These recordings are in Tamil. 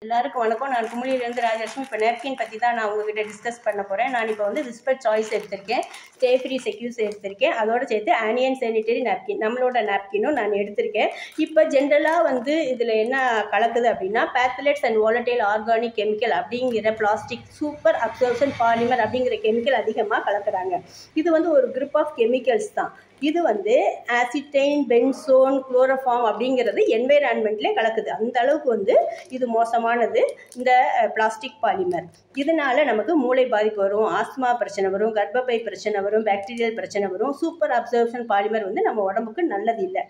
எல்லாருக்கும் வணக்கம். நான் குமுளியிலேருந்து ராஜலட்சுமி. இப்போ நேப்கின் பற்றி தான் நான் உங்ககிட்ட டிஸ்கஸ் பண்ண போகிறேன். நான் இப்போ வந்து விஸ்பர் சாய்ஸ் எடுத்திருக்கேன், ஸ்டே ஃப்ரீ செக்யூஸ் எடுத்திருக்கேன், அதோடு சேர்த்து ஆனியன் சானிட்டரி நாப்கின், நம்மளோட நாப்கினும் நான் எடுத்திருக்கேன். இப்போ ஜென்ரலாக வந்து இதில் என்ன கலக்குது அப்படின்னா, பேத்தலெட்ஸ் அண்ட் வாலட்டைல் ஆர்கானிக் கெமிக்கல் அப்படிங்கிற பிளாஸ்டிக் சூப்பர் அப்சர்ப்ஷன் பாலிமர் அப்படிங்கிற கெமிக்கல் அதிகமாக கலக்குறாங்க. இது வந்து ஒரு குரூப் ஆஃப் கெமிக்கல்ஸ் தான். இது வந்து ஆசிட்டைன், பென்சோன், குளோரோஃபார்ம் அப்படிங்கிறது என்வைரான்மெண்ட்லேயே கலக்குது. அந்த அளவுக்கு வந்து இது மோசமானது இந்த பிளாஸ்டிக் பாலிமர். இதனால நமக்கு மூளை பாதிப்பு வரும், ஆஸ்மா பிரச்சனை வரும், கர்ப்பப்பை பிரச்சனை வரும், பாக்டீரியல் பிரச்சனை வரும். சூப்பர் அப்சர்ப்ஷன் பாலிமர் வந்து நம்ம உடம்புக்கு நல்லது இல்லை.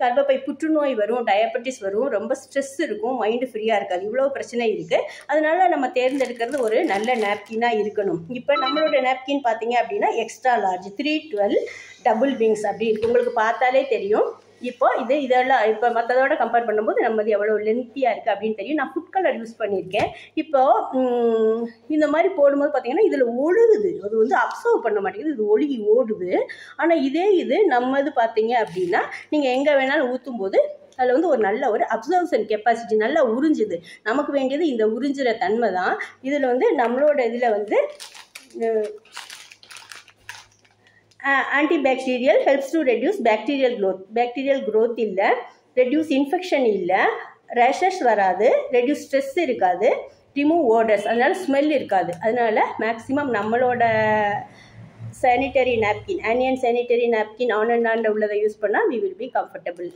கர்ப்பப்பை புற்றுநோய் வரும், டயபெட்டிஸ் வரும், ரொம்ப ஸ்ட்ரெஸ் இருக்கும், மைண்டு ஃப்ரீயாக இருக்காது. இவ்வளோ பிரச்சனை இருக்குது. அதனால நம்ம தேர்ந்தெடுக்கிறது ஒரு நல்ல நாப்கினாக இருக்கணும். இப்போ நம்மளோட நாப்கின் பார்த்தீங்க அப்படின்னா எக்ஸ்ட்ரா லார்ஜ் 312 டபுள் விங்ஸ் அப்படி இருக்குது. உங்களுக்கு பார்த்தாலே தெரியும். இப்போ இதெல்லாம் இப்போ மற்றதோட கம்பேர் பண்ணும்போது நம்மது எவ்வளோ லென்த்தியாக இருக்குது அப்படின்னு தெரியும். நான் ஃபுட் கலர் யூஸ் பண்ணியிருக்கேன். இப்போது இந்த மாதிரி போடும்போது பார்த்தீங்கன்னா இதில் ஒழுகுது, அது வந்து அப்சர்வ் பண்ண மாட்டேங்குது, இது ஒழுகி ஓடுது. ஆனால் இது நம்மது பார்த்தீங்க அப்படின்னா நீங்கள் எங்கே வேணாலும் ஊற்றும் போது அதில் வந்து ஒரு நல்ல ஒரு அப்சர்வ்ஷன் கெப்பாசிட்டி நல்லா உறிஞ்சுது. நமக்கு வேண்டியது இந்த உறிஞ்சுற தன்மை தான். இதில் வந்து நம்மளோட இதில் வந்து antibacterial helps to reduce bacterial growth இல்லை, ரெடியூஸ் இன்ஃபெக்ஷன் இல்லை, ரேஷஸ் வராது, ரெடியூஸ் ஸ்ட்ரெஸ் இருக்காது, ரிமூவ் ஓடர்ஸ், அதனால ஸ்மெல் இருக்காது. அதனால மேக்ஸிமம் நம்மளோட sanitary napkin, onion sanitary napkin on and ஆனில் உள்ளதை யூஸ் பண்ணால் we will be comfortable.